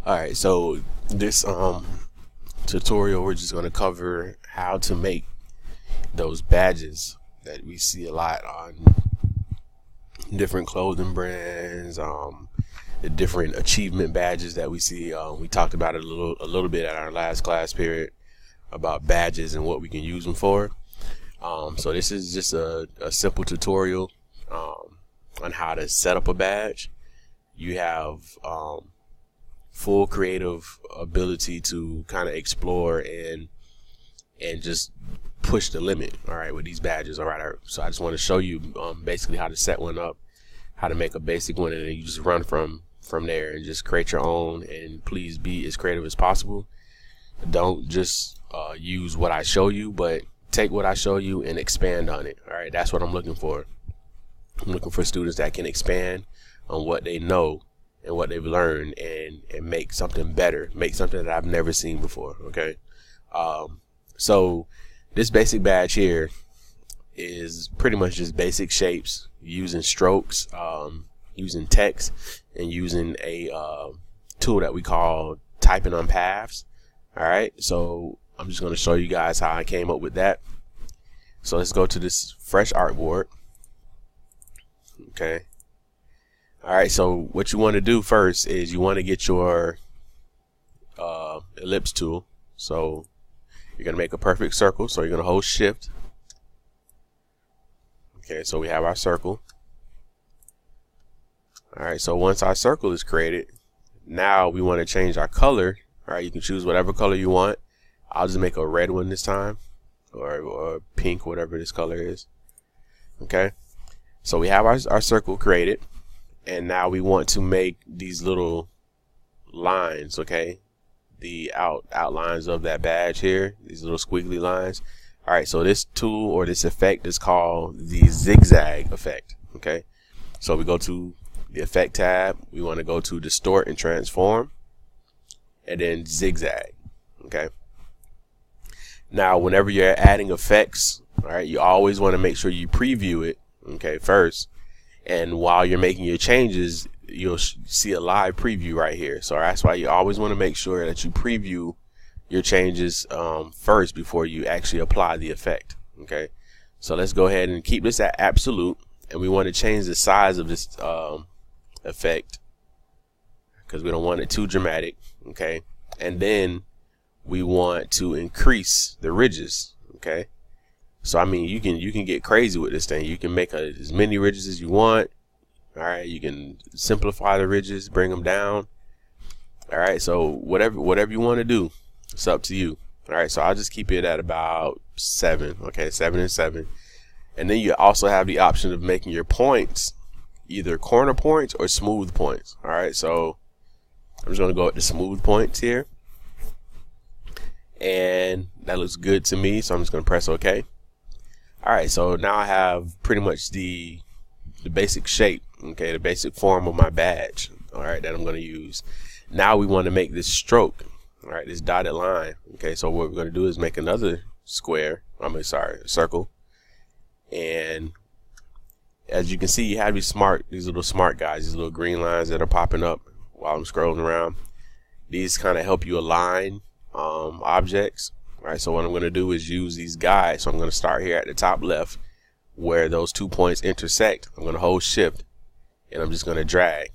Alright, so this tutorial we're just going to cover how to make those badges that we see a lot on different clothing brands, the different achievement badges that we see. We talked about it a little bit at our last class period about badges and what we can use them for. So this is just a simple tutorial on how to set up a badge. You have full creative ability to kind of explore and just push the limit, all right, with these badges. All right, so I just want to show you basically how to set one up, how to make a basic one, and then you just run from there and just create your own. And please be as creative as possible. Don't just use what I show you, but take what I show you and expand on it. All right, that's what I'm looking for. I'm looking for students that can expand on what they know and what they've learned and make something better, make something that I've never seen before. Okay, so this basic badge here is pretty much just basic shapes using strokes, using text, and using a tool that we call typing on paths. All right, so I'm just going to show you guys how I came up with that. So let's go to this fresh artboard. Okay. All right, so what you want to do first is you want to get your ellipse tool. So you're going to make a perfect circle. So you're going to hold shift. Okay, so we have our circle. All right, so once our circle is created, now we want to change our color. All right, you can choose whatever color you want. I'll just make a red one this time, or pink, whatever this color is. Okay, so we have our circle created, and now we want to make these little lines. Okay, the outlines of that badge here, these little squiggly lines. All right, so this tool or this effect is called the zigzag effect. Okay, so we go to the effect tab. We want to go to distort and transform, and then zigzag. Okay, now whenever you're adding effects, all right, you always want to make sure you preview it, okay, first. And while you're making your changes, you'll see a live preview right here. So that's why you always want to make sure that you preview your changes first before you actually apply the effect. Okay, so let's go ahead and keep this at absolute, and we want to change the size of this effect because we don't want it too dramatic. Okay, and then we want to increase the ridges. Okay, so I mean, you can get crazy with this thing. You can make as many ridges as you want. All right, you can simplify the ridges, bring them down. All right, so whatever you want to do, it's up to you. All right, so I'll just keep it at about 7. Okay, 7 and 7. And then you also have the option of making your points either corner points or smooth points. All right, so I'm just gonna go with the smooth points here, and that looks good to me, so I'm just gonna press OK. All right, so now I have pretty much the basic shape, okay, the basic form of my badge, all right, that I'm going to use. Now we want to make this stroke, all right, this dotted line. Okay, so what we're going to do is make another circle, and as you can see, you have these little smart guys, these little green lines that are popping up while I'm scrolling around. These kind of help you align objects. All right, so what I'm going to do is use these guides. So I'm going to start here at the top left where those 2 points intersect. I'm going to hold shift, and I'm just going to drag.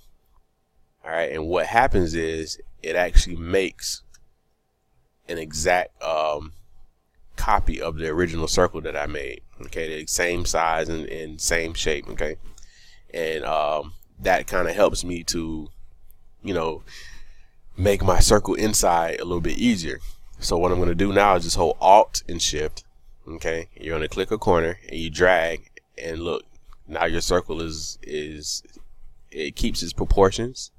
All right, and what happens is it actually makes an exact copy of the original circle that I made. Okay, the same size and same shape. Okay, and that kind of helps me to, make my circle inside a little bit easier. So what I'm going to do now is just hold Alt and Shift. Okay, you're going to click a corner and you drag, and look, now your circle it keeps its proportions.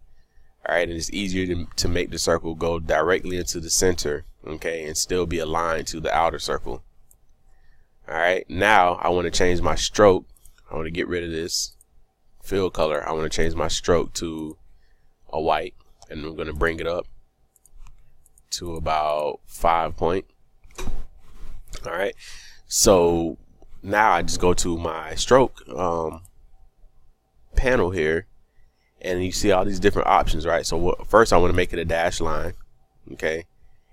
All right, and it's easier to make the circle go directly into the center, okay, and still be aligned to the outer circle. All right, now I want to change my stroke. I want to get rid of this fill color. I want to change my stroke to a white, and I'm going to bring it up to about 5 point. All right, so now I just go to my stroke panel here, and you see all these different options, right? So first I want to make it a dashed line, okay,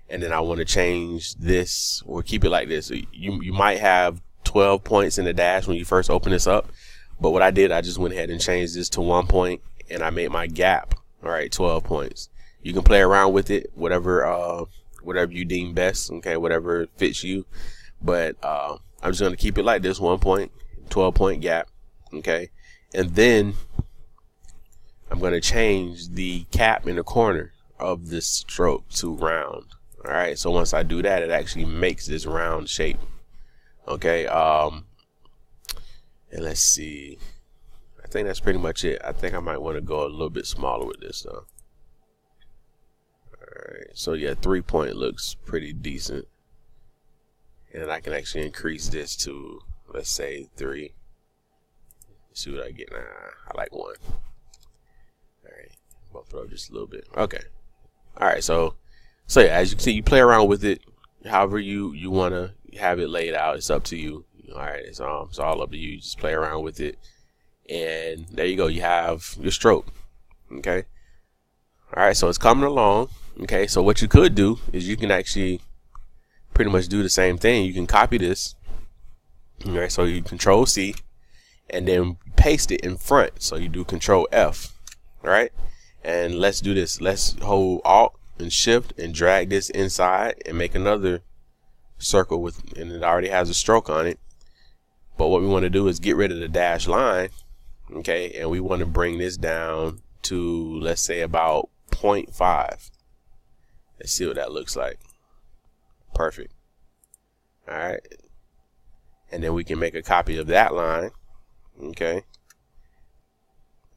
and then I want to change this or keep it like this. So you might have 12 points in the dash when you first open this up, but what I did, I just went ahead and changed this to 1 point, and I made my gap, all right, 12 points. You can play around with it, whatever you deem best, okay, whatever fits you, but I'm just going to keep it like this, 1 point, 12 point gap, okay, and then I'm going to change the cap in the corner of this stroke to round. All right, so once I do that, it actually makes this round shape. Okay, and let's see, I think that's pretty much it. I think I might want to go a little bit smaller with this though. All right, so yeah, 3 point looks pretty decent, and I can actually increase this to, let's say, 3. Let's see what I get now. I like 1. All right, bump it up just a little bit. Okay. All right, so yeah, as you can see, you play around with it however you want to have it laid out. It's up to you. All right, it's all up to you. Just play around with it, and there you go. You have your stroke. Okay. All right, so it's coming along. Okay, so what you could do is you can actually pretty much do the same thing. You can copy this. All right, so you Control C, and then paste it in front. So you do Control F. All right, and let's do this. Let's hold Alt and Shift and drag this inside and make another circle and it already has a stroke on it. But what we want to do is get rid of the dashed line, okay, and we want to bring this down to, let's say, about 0.5. Let's see what that looks like. Perfect. All right, and then we can make a copy of that line, okay,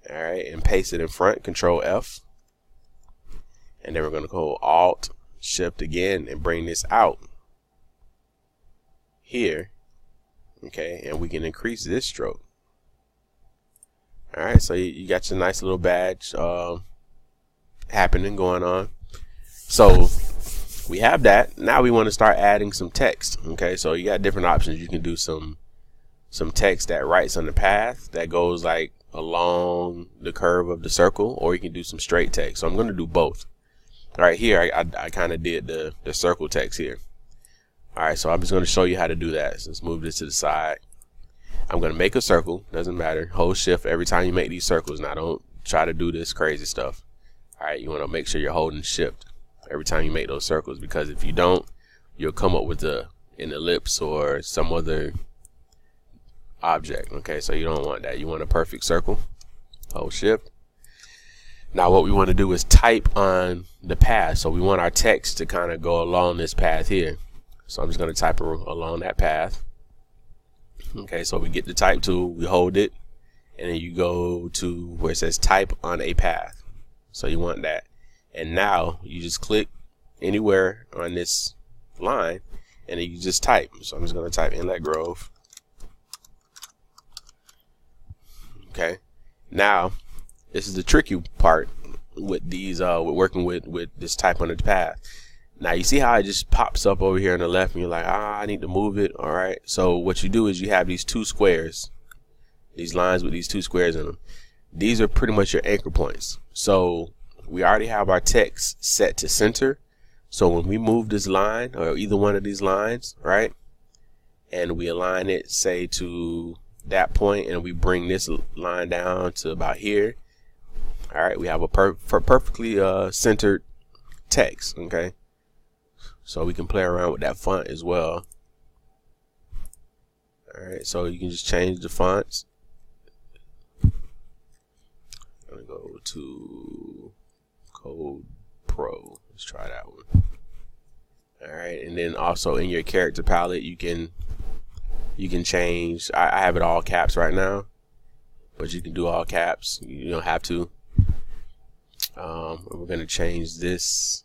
all right, and paste it in front. Control F. And then we're going to go Alt Shift again and bring this out here, okay, and we can increase this stroke. All right, so you got your nice little badge happening going on. So we have that. Now we want to start adding some text. Okay, so you got different options. You can do some text that writes on the path that goes like along the curve of the circle, or you can do some straight text. So I'm going to do both. All right, here I kind of did the circle text here. All right, so I'm just going to show you how to do that. So let's move this to the side. I'm going to make a circle. Doesn't matter. Hold Shift every time you make these circles. Now don't try to do this crazy stuff. All right, you want to make sure you're holding Shift every time you make those circles, because if you don't, you'll come up with an ellipse or some other object. Okay, so you don't want that. You want a perfect circle. Hold Shift. Now what we want to do is type on the path. So we want our text to kind of go along this path here. So I'm just going to type along that path. Okay, so we get the type tool, we hold it, and then you go to where it says type on a path. So you want that. And now you just click anywhere on this line, and then you just type. So I'm just going to type Inlet Grove. Okay, now this is the tricky part with these with working with this type on the path. Now you see how it just pops up over here on the left, and you're like, I need to move it. All right, so what you do is you have these two squares, these lines with these two squares in them. These are pretty much your anchor points. So we already have our text set to center. So when we move this line, or either one of these lines, right, and we align it, say, to that point, and we bring this line down to about here, all right, we have a perfectly centered text. Okay, so we can play around with that font as well. All right, so you can just change the fonts. I'm gonna go to Code Pro. Let's try that one. All right, and then also in your character palette, you can change. I have it all caps right now, but you can do all caps. You don't have to. We're gonna change this.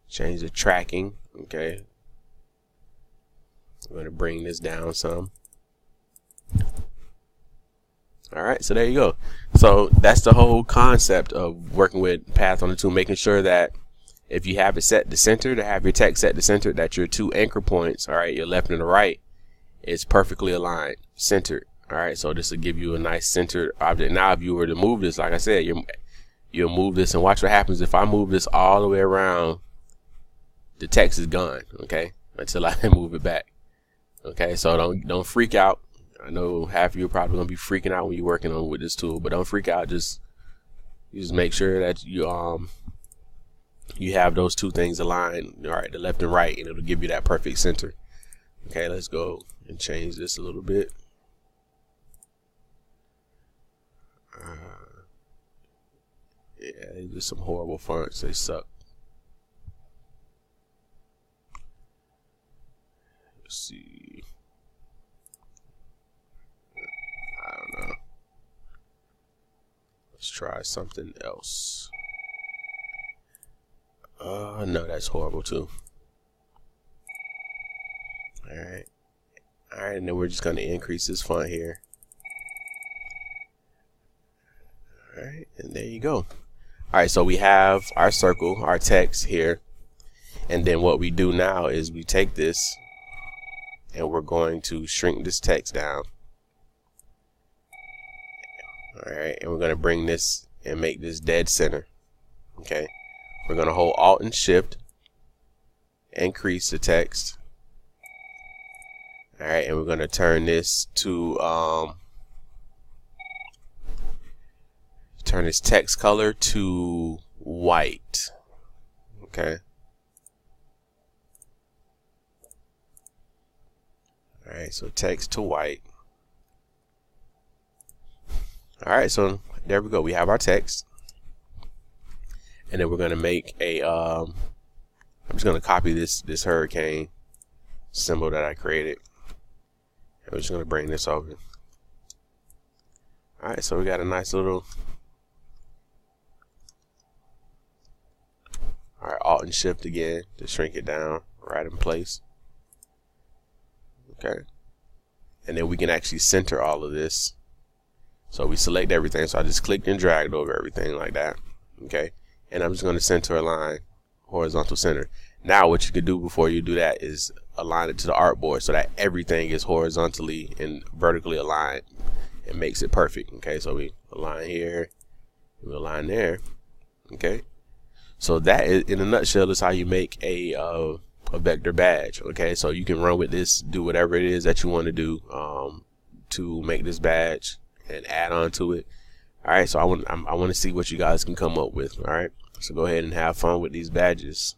Change the tracking. Okay, I'm gonna bring this down some. All right, so there you go. So that's the whole concept of working with Path on the tool, making sure that if you have it set to center, to have your text set to center, that your two anchor points, all right, your left and the right, is perfectly aligned, centered. All right, so this will give you a nice centered object. Now, if you were to move this, like I said, you'll move this, and watch what happens if I move this all the way around. The text is gone, okay, until I move it back. Okay, so don't freak out. I know half of you are probably gonna be freaking out when you're working on with this tool, but don't freak out. Just make sure that you have those two things aligned, all right, the left and right, and it'll give you that perfect center. Okay, let's go and change this a little bit. Yeah, these are some horrible fonts. They suck. Let's see. I don't know. Let's try something else. No, that's horrible too. Alright, and then we're just going to increase this font here. Alright, and there you go. Alright, so we have our circle, our text here, and then what we do now is we take this and we're going to shrink this text down. Alright, and we're going to bring this and make this dead center. Okay, we're going to hold Alt and Shift, increase the text. Alright, and we're going to turn this to turn this text color to white. Okay. Alright, so text to white. Alright, so there we go. We have our text. And then we're going to make a I'm just going to copy this hurricane symbol that I created. And we're just going to bring this over. Alright, so we got a nice little. Alright, Alt and Shift again to shrink it down right in place. Okay. And then we can actually center all of this. So we select everything. So I just clicked and dragged over everything like that. Okay. And I'm just going to center a line, horizontal center. Now what you could do before you do that is align it to the artboard so that everything is horizontally and vertically aligned. It makes it perfect. Okay. So we align here, we align there. Okay. So that is, in a nutshell, is how you make a vector badge. Okay, so you can run with this, do whatever it is that you want to do to make this badge and add on to it. All right, so I want to see what you guys can come up with. All right, so go ahead and have fun with these badges.